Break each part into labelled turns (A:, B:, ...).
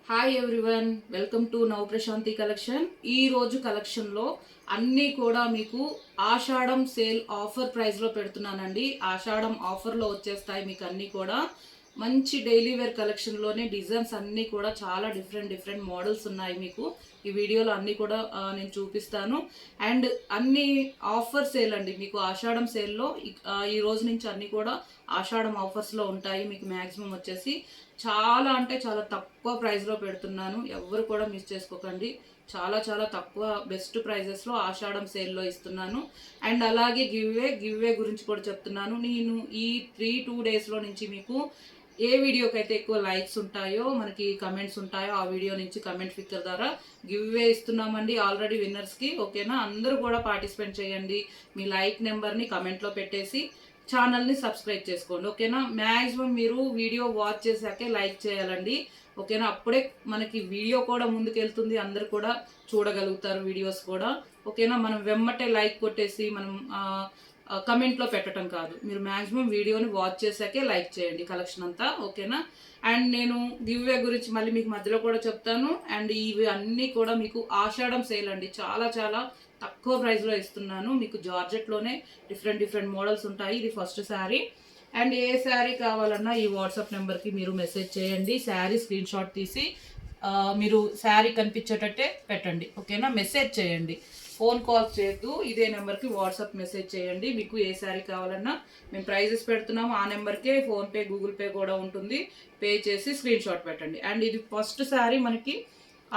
A: Hi everyone, welcome to నవ Prashanti collection. ఈ రోజు కలెక్షన్లో అన్నీ కూడా మీకు ఆషాఢం సేల్ ఆఫర్ ప్రైస్లో పెడుతున్నానండి. ఆషాఢం ఆఫర్లో వచ్చేస్తాయి మీకు అన్నీ కూడా. మంచి డైలీ వేర్ కలెక్షన్లోనే డిజైన్స్ అన్నీ కూడా చాలా డిఫరెంట్ మోడల్స్ ఉన్నాయి మీకు. ఈ వీడియోలో అన్నీ కూడా నేను చూపిస్తాను. అండ్ అన్ని ఆఫర్ సేల్ అండి మీకు. ఆషాఢం సేల్లో ఈ రోజు నుంచి అన్నీ కూడా ఆషాఢం ఆఫర్స్లో ఉంటాయి మీకు. మ్యాక్సిమం వచ్చేసి చాలా అంటే చాలా తక్కువ ప్రైస్లో పెడుతున్నాను. ఎవరు కూడా మిస్ చేసుకోకండి. చాలా తక్కువ బెస్ట్ ప్రైజెస్లో ఆషాఢం సేల్లో ఇస్తున్నాను. అండ్ అలాగే గివ్ వే గురించి కూడా చెప్తున్నాను. నేను ఈ 2 డేస్లో నుంచి మీకు ఏ వీడియోకి అయితే ఎక్కువ లైక్స్ ఉంటాయో, మనకి కమెంట్స్ ఉంటాయో, ఆ వీడియో నుంచి కమెంట్ ఫిక్కర్ ద్వారా గివ్ వే ఇస్తున్నామండి ఆల్రెడీ విన్నర్స్కి. ఓకేనా, అందరూ కూడా పార్టిసిపేట్ చేయండి. మీ లైక్ నెంబర్ని కమెంట్లో పెట్టేసి ఛానల్ని సబ్స్క్రైబ్ చేసుకోండి. ఓకేనా, మ్యాక్సిమం మీరు వీడియో వాచ్ చేశాకే లైక్ చేయాలండి. ఓకేనా, అప్పుడే మనకి వీడియో కూడా ముందుకెళ్తుంది, అందరు కూడా చూడగలుగుతారు వీడియోస్ కూడా. ఓకేనా, మనం వెమ్మటే లైక్ కొట్టేసి మనం కమెంట్లో పెట్టడం కాదు. మీరు మ్యాక్సిమం వీడియోని వాచ్ చేశాకే లైక్ చేయండి కలెక్షన్ అంతా. ఓకేనా, అండ్ నేను గివ్ వే గురించి మళ్ళీ మీకు మధ్యలో కూడా చెప్తాను. అండ్ ఇవి అన్నీ కూడా మీకు ఆషాఢం సేల్ అండి. చాలా తక్కువ ప్రైస్లో ఇస్తున్నాను మీకు. జార్జెట్లోనే డిఫరెంట్ మోడల్స్ ఉంటాయి. ఇది ఫస్ట్ శారీ. అండ్ ఏ శారీ కావాలన్నా ఈ వాట్సాప్ నెంబర్కి మీరు మెసేజ్ చేయండి. శారీ స్క్రీన్ షాట్ తీసి మీరు శారీ కనిపించేటట్టే పెట్టండి. ఓకేనా, మెసేజ్ చేయండి, ఫోన్ కాల్స్ చేయొద్దు. ఇదే నెంబర్కి వాట్సాప్ మెసేజ్ చేయండి. మీకు ఏ శారీ కావాలన్నా మేము ప్రైజెస్ పెడుతున్నాము. ఆ నెంబర్కే ఫోన్పే, గూగుల్ పే కూడా ఉంటుంది. పే చేసి స్క్రీన్ షాట్ పెట్టండి. అండ్ ఇది ఫస్ట్ శారీ మనకి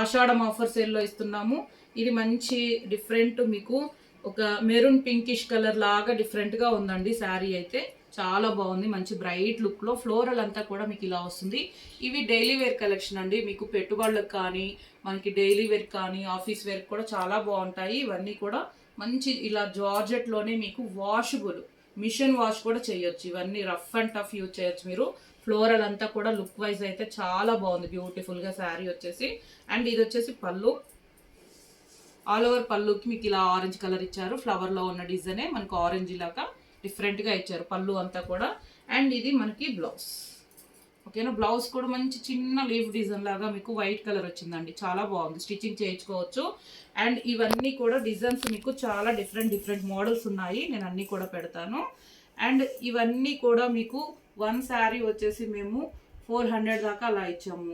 A: ఆషాఢం ఆఫర్ సేల్లో ఇస్తున్నాము. ఇది మంచి డిఫరెంట్ మీకు ఒక మెరూన్ పింకిష్ కలర్ లాగా డిఫరెంట్గా ఉందండి శారీ అయితే. చాలా బాగుంది. మంచి బ్రైట్ లుక్లో ఫ్లోరల్ అంతా కూడా మీకు ఇలా వస్తుంది. ఇవి డైలీ వేర్ కలెక్షన్ అండి. మీకు పెట్టుబడులకు కానీ, మనకి డైలీ వేర్ కానీ, ఆఫీస్ వేర్ కూడా చాలా బాగుంటాయి. ఇవన్నీ కూడా మంచి ఇలా జార్జెట్లోనే మీకు వాషబుల్, మిషన్ వాష్ కూడా చేయొచ్చు. ఇవన్నీ రఫ్ అండ్ టఫ్ యూజ్ చేయొచ్చు మీరు. ఫ్లోరల్ అంతా కూడా లుక్ వైజ్ అయితే చాలా బాగుంది, బ్యూటిఫుల్గా శారీ వచ్చేసి. అండ్ ఇది వచ్చేసి పళ్ళు. ఆల్ ఓవర్ పళ్ళుకి మీకు ఇలా ఆరెంజ్ కలర్ ఇచ్చారు. ఫ్లవర్లో ఉన్న డిజైనే మనకు ఆరెంజ్ లాగా డిఫరెంట్గా ఇచ్చారు పళ్ళు అంతా కూడా. అండ్ ఇది మనకి బ్లౌజ్. ఓకేనా, బ్లౌజ్ కూడా మంచి చిన్న లీఫ్ డిజైన్ లాగా మీకు వైట్ కలర్ వచ్చిందండి. చాలా బాగుంది, స్టిచ్చింగ్ చేయించుకోవచ్చు. అండ్ ఇవన్నీ కూడా డిజైన్స్ మీకు చాలా డిఫరెంట్ మోడల్స్ ఉన్నాయి. నేను అన్నీ కూడా పెడతాను. అండ్ ఇవన్నీ కూడా మీకు వన్ శారీ వచ్చేసి మేము 400 దాకా అలా ఇచ్చాము.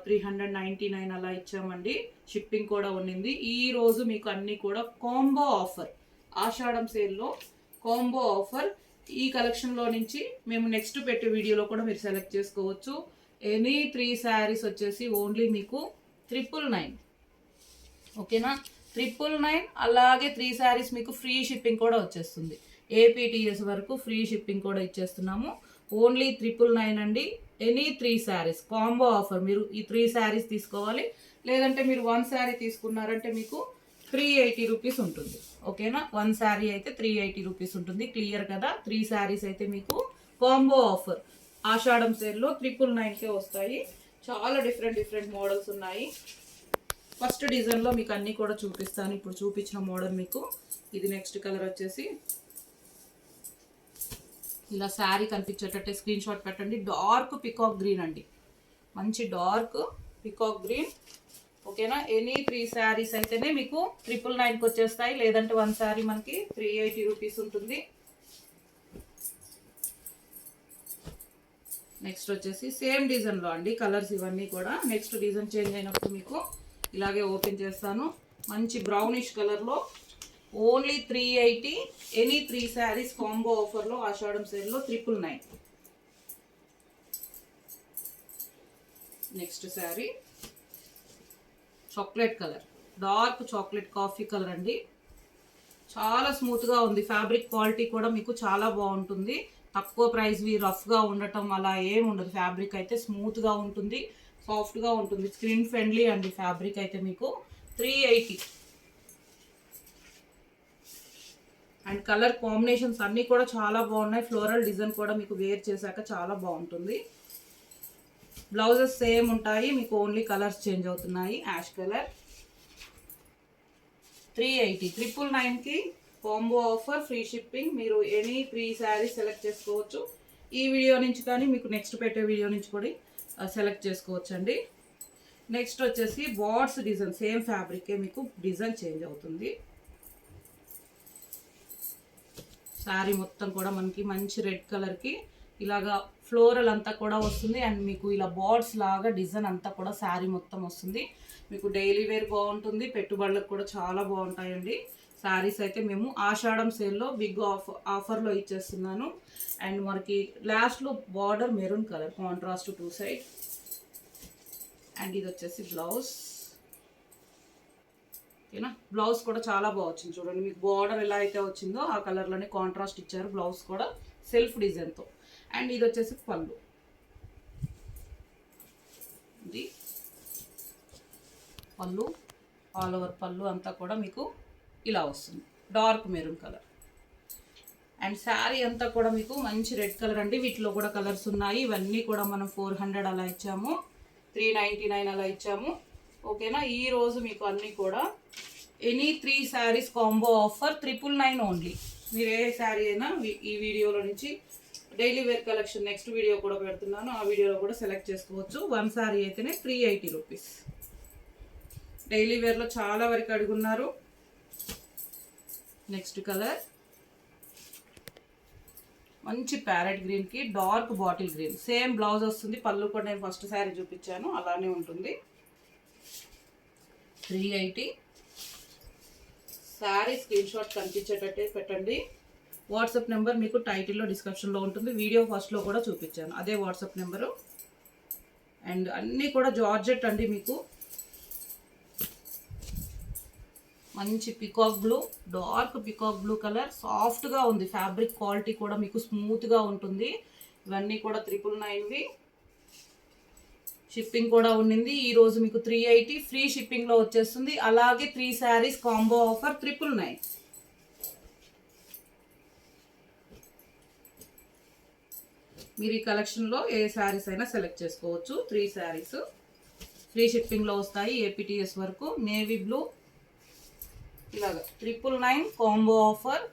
A: 399 అలా ఇచ్చామండి. షిప్పింగ్ కూడా ఉండింది. ఈ రోజు మీకు అన్నీ కూడా కాంబో ఆఫర్, ఆషాఢం సేల్లో కాంబో ఆఫర్. ఈ కలెక్షన్లో నుంచి మేము నెక్స్ట్ పెట్టే వీడియోలో కూడా మీరు సెలెక్ట్ చేసుకోవచ్చు. ఎనీ 3 శారీస్ వచ్చేసి ఓన్లీ మీకు 999. ఓకేనా, 999. అలాగే 3 శారీస్ మీకు ఫ్రీ షిప్పింగ్ కూడా వచ్చేస్తుంది. ఏపీటీఎస్ వరకు ఫ్రీ షిప్పింగ్ కూడా ఇచ్చేస్తున్నాము. ఓన్లీ 999 అండి. Any 3 saris combo offer. మీరు ఈ 3 శారీస్ తీసుకోవాలి. లేదంటే మీరు 1 శారీ తీసుకున్నారంటే మీకు 380 రూపీస్ ఉంటుంది. ఓకేనా, 1 శారీ అయితే 380 రూపీస్ ఉంటుంది. క్లియర్ కదా. 3 శారీస్ అయితే మీకు కాంబో ఆఫర్ ఆషాఢం సేల్లో 999కే వస్తాయి. చాలా డిఫరెంట్ మోడల్స్ ఉన్నాయి. ఫస్ట్ డిజైన్లో మీకు అన్నీ కూడా చూపిస్తాను. ఇప్పుడు చూపించిన మోడల్ మీకు ఇది. నెక్స్ట్ కలర్ వచ్చేసి ఇలా శారీ కనిపించేటట్టే స్క్రీన్ షాట్ పెట్టండి. డార్క్ పికాక్ గ్రీన్ అండి, మంచి డార్క్ పికాక్ గ్రీన్. ఓకేనా, ఎనీ 3 శారీస్ అయితేనే మీకు 999కి వచ్చేస్తాయి. లేదంటే 1 శారీ మనకి 380 రూపీస్ ఉంటుంది. నెక్స్ట్ వచ్చేసి సేమ్ డిజైన్లో అండి కలర్స్ ఇవన్నీ కూడా. నెక్స్ట్ డిజైన్ చేంజ్ అయినప్పుడు మీకు ఇలాగే ఓపెన్ చేస్తాను. మంచి బ్రౌనిష్ కలర్లో ఓన్లీ 380. ఎనీ 3 శారీస్ కాంబో ఆఫర్లో ఆషాఢం సేల్లో 999. Next sari chocolate colour, dark chocolate coffee colour అండి. చాలా స్మూత్గా ఉంది. ఫ్యాబ్రిక్ క్వాలిటీ కూడా మీకు చాలా బాగుంటుంది. తక్కువ ప్రైస్వి రఫ్గా ఉండటం అలా ఏమి ఉండదు. ఫ్యాబ్రిక్ అయితే స్మూత్గా ఉంటుంది, సాఫ్ట్గా ఉంటుంది. స్క్రీన్ ఫ్రెండ్లీ అండి ఫ్యాబ్రిక్ అయితే మీకు. 380. అండ్ కలర్ కాంబినేషన్స్ అన్నీ కూడా చాలా బాగున్నాయి. ఫ్లోరల్ డిజైన్ కూడా మీకు వేర్ చేశాక చాలా బాగుంటుంది. బ్లౌజెస్ సేమ్ ఉంటాయి మీకు, ఓన్లీ కలర్స్ చేంజ్ అవుతున్నాయి. Ash colour 380. 999కి కాంబో ఆఫర్, ఫ్రీ షిప్పింగ్. మీరు ఎనీ 3 శారీస్ సెలెక్ట్ చేసుకోవచ్చు. ఈ వీడియో నుంచి కానీ మీకు నెక్స్ట్ పెట్టే వీడియో నుంచి కూడా సెలెక్ట్ చేసుకోవచ్చు అండి. నెక్స్ట్ వచ్చేసి బార్డ్స్ డిజైన్, సేమ్ ఫ్యాబ్రికే మీకు డిజైన్ చేంజ్ అవుతుంది. శారీ మొత్తం కూడా మనకి మంచి రెడ్ కలర్కి ఇలాగా ఫ్లోరల్ అంతా కూడా వస్తుంది. అండ్ మీకు ఇలా బార్డ్స్ లాగా డిజైన్ అంతా కూడా శారీ మొత్తం వస్తుంది. మీకు డైలీ వేర్ బాగుంటుంది, పెట్టుబడులకు కూడా చాలా బాగుంటాయండి. శారీస్ అయితే మేము ఆషాఢం సేల్లో బిగ్ ఆఫర్లో ఇచ్చేస్తున్నాను. అండ్ మనకి లాస్ట్లో border maroon colour contrast 2 side. And ఇది వచ్చేసి బ్లౌజ్. ఓకేనా, బ్లౌజ్ కూడా చాలా బాగా వచ్చింది చూడండి. మీకు బార్డర్ ఎలా అయితే వచ్చిందో ఆ కలర్లోనే కాంట్రాస్ట్ ఇచ్చారు. బ్లౌజ్ కూడా సెల్ఫ్ డిజైన్తో. అండ్ ఇది వచ్చేసి పళ్ళు. ఇది పళ్ళు, ఆల్ ఓవర్ పళ్ళు అంతా కూడా మీకు ఇలా వస్తుంది, dark maroon colour. And sari అంతా కూడా మీకు మంచి రెడ్ కలర్ అండి. వీటిలో కూడా కలర్స్ ఉన్నాయి. ఇవన్నీ కూడా మనం 400 అలా ఇచ్చాము, 399 అలా ఇచ్చాము. ఓకేనా, ఈరోజు మీకు అన్నీ కూడా any 3 saris combo offer 999 only. మీరు ఏ శారీ అయినా ఈ వీడియోలో నుంచి daily wear collection next video కూడా పెడుతున్నాను, ఆ వీడియోలో కూడా సెలెక్ట్ చేసుకోవచ్చు. 1 శారీ అయితేనే 380 రూపీస్. డైలీ వేర్లో చాలా వరకు అడుగున్నారు. నెక్స్ట్ కలర్ మంచి ప్యారెట్ గ్రీన్కి dark bottle green. Same blouse వస్తుంది, పళ్ళు కూడా నేను ఫస్ట్ శారీ చూపించాను అలానే ఉంటుంది. 380. శారీ స్క్రీన్ షాట్ కనిపించేటట్టే పెట్టండి. వాట్సాప్ నెంబర్ మీకు టైటిల్లో డిస్క్రిప్షన్లో ఉంటుంది. వీడియో ఫస్ట్లో కూడా చూపించాను, అదే వాట్సాప్ నెంబరు. అండ్ అన్నీ కూడా జార్జెట్ అండి. మీకు మంచి peacock blue, dark peacock blue colour, సాఫ్ట్గా ఉంది. ఫ్యాబ్రిక్ క్వాలిటీ కూడా మీకు స్మూత్గా ఉంటుంది. ఇవన్నీ కూడా 999వి. షిప్పింగ్ కూడా ఉండింది. ఈరోజు మీకు 380 ఫ్రీ షిప్పింగ్లో వచ్చేస్తుంది. అలాగే 3 శారీస్ కాంబో ఆఫర్ 999. మీరు ఈ కలెక్షన్లో ఏ శారీస్ అయినా సెలెక్ట్ చేసుకోవచ్చు. 3 శారీస్ ఫ్రీ షిప్పింగ్లో వస్తాయి, ఏపీటీఎస్ వరకు. నేవీ బ్లూ ఇలాగా 999 combo offer,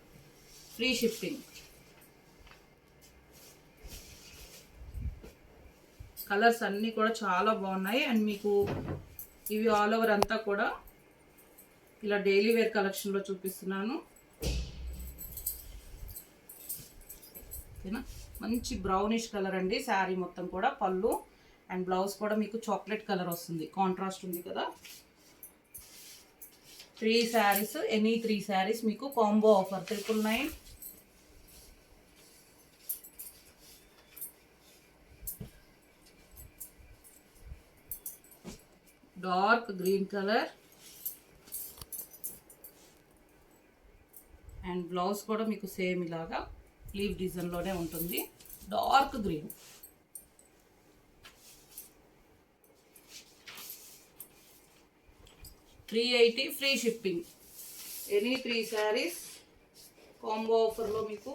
A: free shipping. Colours అన్నీ కూడా చాలా బాగున్నాయి. అండ్ మీకు ఇవి ఆల్ ఓవర్ అంతా కూడా ఇలా డైలీ వేర్ కలెక్షన్లో చూపిస్తున్నాను. ఓకేనా, మంచి బ్రౌనిష్ కలర్ అండి శారీ మొత్తం కూడా. పళ్ళు అండ్ బ్లౌజ్ కూడా మీకు చాక్లెట్ కలర్ వస్తుంది, కాంట్రాస్ట్ ఉంది కదా. 3 శారీస్, ఎనీ 3 శారీస్ మీకు combo offer 999. Dark green colour and blouse కూడా మీకు సేమ్ ఇలాగా లీవ్ డిజైన్లోనే ఉంటుంది, dark green. $380 free shipping. Any 3 saris combo ఆఫర్లో మీకు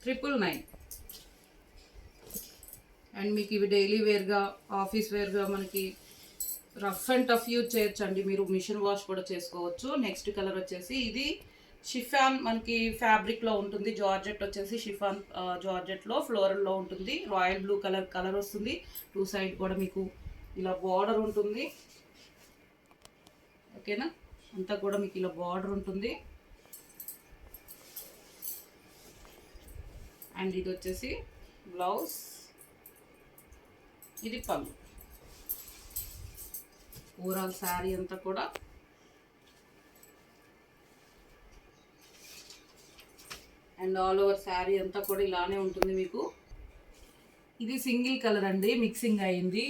A: 999. అండ్ మీకు ఇవి డైలీ వేర్గా, ఆఫీస్ వేర్గా మనకి రఫ్ అండ్ టఫ్ యూజ్ చేయొచ్చండి. మీరు మిషన్ వాష్ కూడా చేసుకోవచ్చు. నెక్స్ట్ కలర్ వచ్చేసి ఇది షిఫాన్ మనకి ఫ్యాబ్రిక్లో ఉంటుంది. జార్జెట్ వచ్చేసి షిఫాన్ జార్జెట్లో ఫ్లోరల్లో ఉంటుంది. రాయల్ బ్లూ కలర్ వస్తుంది. 2 సైడ్ కూడా మీకు ఇలా బార్డర్ ఉంటుంది. ఓకేనా, అంతా కూడా మీకు ఇలా బార్డర్ ఉంటుంది. అండ్ ఇది వచ్చేసి బ్లౌజ్, ఇది పళ్ళు. ఓవరాల్ శారీ అంతా కూడా అండ్ ఆల్ ఓవర్ శారీ అంతా కూడా ఇలానే ఉంటుంది మీకు. ఇది సింగిల్ కలర్ అండి, మిక్సింగ్ అయింది.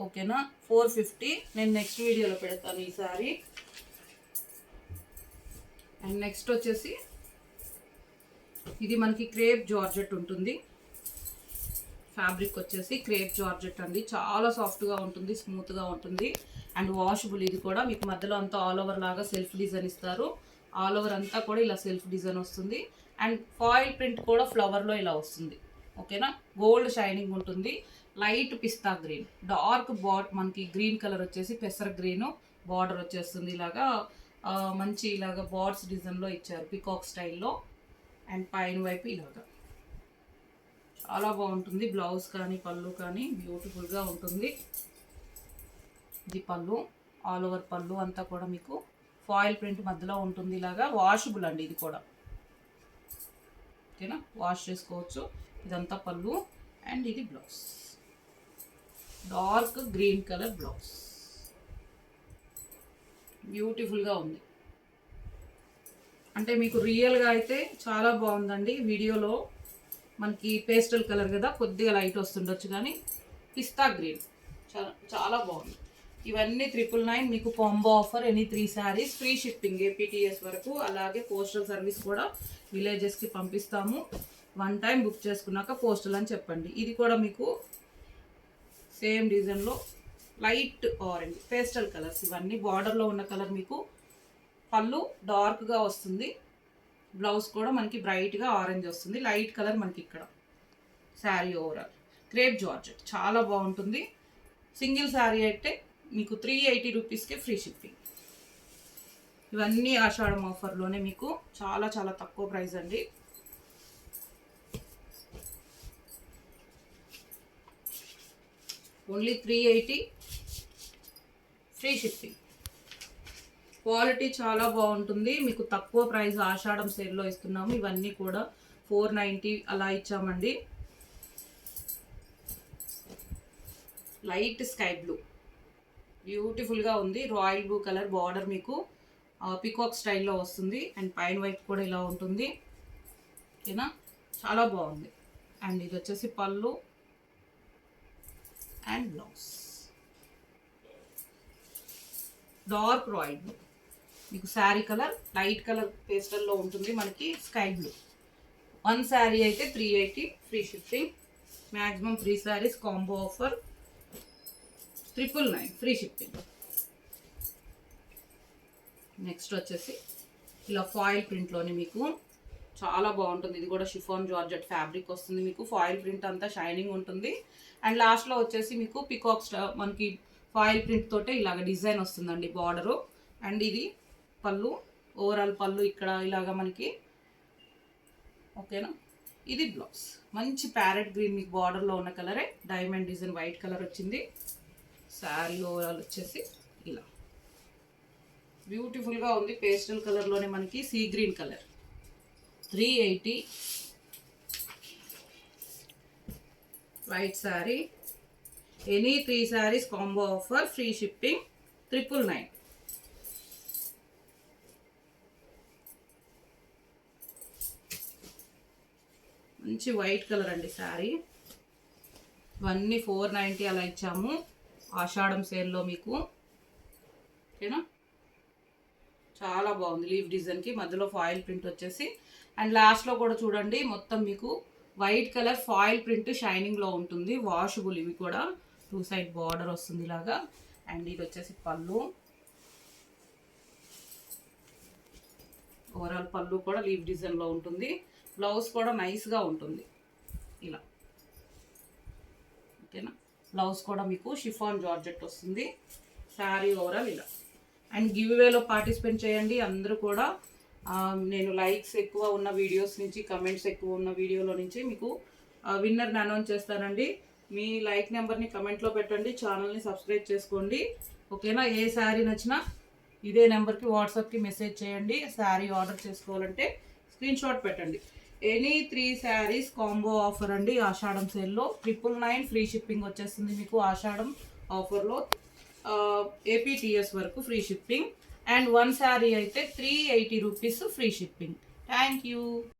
A: ఓకేనా, 450. నేను నెక్స్ట్ వీడియోలో పెడతాను ఈ శారీ. అండ్ నెక్స్ట్ వచ్చేసి ఇది మనకి క్రేప్ జార్జెట్ ఉంటుంది. ఫ్యాబ్రిక్ వచ్చేసి క్రేప్ జార్జెట్ అండి, చాలా సాఫ్ట్గా ఉంటుంది, స్మూత్గా ఉంటుంది. And washable. ఇది కూడా మీకు మధ్యలో అంతా ఆల్ ఓవర్ లాగా సెల్ఫ్ డిజైన్ ఇస్తారు. ఆల్ ఓవర్ అంతా కూడా ఇలా సెల్ఫ్ డిజైన్ వస్తుంది. అండ్ ఫాయిల్ ప్రింట్ కూడా ఫ్లవర్లో ఇలా వస్తుంది. ఓకేనా, గోల్డ్ షైనింగ్ ఉంటుంది. లైట్ పిస్తా గ్రీన్, డార్క్ మనకి గ్రీన్ కలర్ వచ్చేసి పెసర గ్రీన్ బార్డర్ వచ్చేస్తుంది. ఇలాగా మంచి ఇలాగా బార్డ్స్ డిజైన్లో ఇచ్చారు, పికాక్ స్టైల్లో. అండ్ పైన వైపు ఇలాగా చాలా బాగుంటుంది. బ్లౌజ్ కానీ పళ్ళు కానీ బ్యూటిఫుల్గా ఉంటుంది. ఇది పళ్ళు, ఆల్ ఓవర్ పళ్ళు అంతా కూడా మీకు ఫాయిల్ ప్రింట్ మధ్యలో ఉంటుంది. ఇలాగా వాషబుల్ అండి ఇది కూడా, ఓకేనా, వాష్ చేసుకోవచ్చు. ఇదంతా పళ్ళు అండ్ ఇది blouse, dark green colour blouse, బ్యూటిఫుల్గా ఉంది. అంటే మీకు రియల్గా అయితే చాలా బాగుందండి. వీడియోలో మనకి పేస్టల్ కలర్ కదా, కొద్దిగా లైట్ వస్తుండొచ్చు, కానీ పిస్తా గ్రీన్ చాలా చాలా బాగుంది. ఇవన్నీ 999 మీకు combo offer. Any 3 saris free shipping APTS వరకు. అలాగే పోస్టల్ సర్వీస్ కూడా విలేజెస్కి పంపిస్తాము. 1 టైం బుక్ చేసుకున్నాక పోస్టల్ అని చెప్పండి. ఇది కూడా మీకు సేమ్ డిజైన్లో లైట్ ఆరెంజ్ పేస్టల్ కలర్స్, ఇవన్నీ బార్డర్లో ఉన్న కలర్. మీకు పళ్ళు డార్క్గా వస్తుంది, బ్లౌజ్ కూడా మనకి బ్రైట్గా ఆరెంజ్ వస్తుంది. లైట్ కలర్ మనకి ఇక్కడ శారీ ఓవరాల్ క్రేప్ జార్జెట్ చాలా బాగుంటుంది. సింగిల్ శారీ అయితే మీకు 380 రూపీస్కే ఫ్రీ షిప్పింగ్. ఇవన్నీ ఆషాఢం ఆఫర్లోనే మీకు చాలా చాలా తక్కువ ప్రైస్ అండి. Only 380 free shipping. క్వాలిటీ చాలా బాగుంటుంది, మీకు తక్కువ ప్రైస్ ఆషాఢం సేల్లో ఇస్తున్నాము. ఇవన్నీ కూడా 490 అలా ఇచ్చామండి. లైట్ స్కై బ్లూ బ్యూటిఫుల్గా ఉంది. రాయల్ బ్లూ కలర్ బార్డర్ మీకు పికాక్ స్టైల్లో వస్తుంది. అండ్ పైన వైపు కూడా ఇలా ఉంటుంది, ఓకేనా, చాలా బాగుంది. అండ్ ఇది వచ్చేసి పళ్ళు and blouse, dark royal blue. మీకు శారీ కలర్ లైట్ కలర్ పేస్టల్లో ఉంటుంది, మనకి స్కై బ్లూ. 1 శారీ అయితే 380 free shipping. Maximum 3 saris combo offer 999 free shipping. Next వచ్చేసి ఇలా ఫాయిల్ ప్రింట్లోనే మీకు చాలా బాగుంటుంది. ఇది కూడా షిఫాన్ జార్జెట్ ఫ్యాబ్రిక్ వస్తుంది. మీకు ఫాయిల్ ప్రింట్ అంతా షైనింగ్ ఉంటుంది. అండ్ లాస్ట్లో వచ్చేసి మీకు పికాక్ మనకి ఫాయిల్ ప్రింట్ తోటే ఇలాగ డిజైన్ వస్తుందండి బార్డరు. అండ్ ఇది పళ్ళు, ఓవరాల్ పళ్ళు ఇక్కడ ఇలాగ మనకి, ఓకేనా. ఇది బ్లౌజ్ మంచి ప్యారెట్ గ్రీన్ మీకు బార్డర్లో ఉన్న కలరే, డైమండ్ డిజైన్ వైట్ కలర్ వచ్చింది. శారీ ఓవరాల్ వచ్చేసి ఇలా బ్యూటిఫుల్గా ఉంది. పేస్టల్ కలర్లోనే మనకి sea green colour. 380 white sari. Any 3 saris combo offer free shipping 999. మంచి వైట్ కలర్ అండి శారీ. ఇవన్నీ 490 అలా ఇచ్చాము ఆషాఢం సేల్లో మీకు, ఓకేనా. చాలా బాగుంది లీఫ్ డిజైన్కి మధ్యలో ఫాయిల్ ప్రింట్ వచ్చేసి. అండ్ లాస్ట్లో కూడా చూడండి మొత్తం మీకు వైట్ కలర్ ఫాయిల్ ప్రింట్ షైనింగ్లో ఉంటుంది. వాషబుల్ ఇవి కూడా. 2 సైడ్ బార్డర్ వస్తుంది ఇలాగా. అండ్ ఇది వచ్చేసి పళ్ళు, ఓవరాల్ పళ్ళు కూడా లీఫ్ డిజైన్లో ఉంటుంది. బ్లౌజ్ కూడా నైస్గా ఉంటుంది ఇలా, ఓకేనా. బ్లౌజ్ కూడా మీకు షిఫాన్ జార్జెట్ వస్తుంది. శారీ ఓవరాల్ ఇలా. అండ్ గివ్ అవేలో పార్టిసిపేట్ చేయండి అందరూ కూడా. నేను లైక్స్ ఎక్కువ ఉన్న వీడియోస్ నుంచి, కమెంట్స్ ఎక్కువ ఉన్న వీడియోలో నుంచి మీకు విన్నర్ని అనౌన్స్ చేస్తానండి. మీ లైక్ నెంబర్ని కమెంట్లో పెట్టండి, ఛానల్ని సబ్స్క్రైబ్ చేసుకోండి, ఓకేనా. ఏ శారీ నచ్చినా ఇదే నెంబర్కి వాట్సాప్కి మెసేజ్ చేయండి. శారీ ఆర్డర్ చేసుకోవాలంటే స్క్రీన్ షాట్ పెట్టండి. ఎనీ 3 శారీస్ కాంబో ఆఫర్ అండి ఆషాఢం సేల్లో. 999 ఫ్రీ షిప్పింగ్ వచ్చేస్తుంది మీకు ఆషాఢం ఆఫర్లో. ఏపీటీఎస్ వరకు ఫ్రీ షిప్పింగ్. అండ్ 1 శారీ అయితే 380 rupees free shipping. Thank you.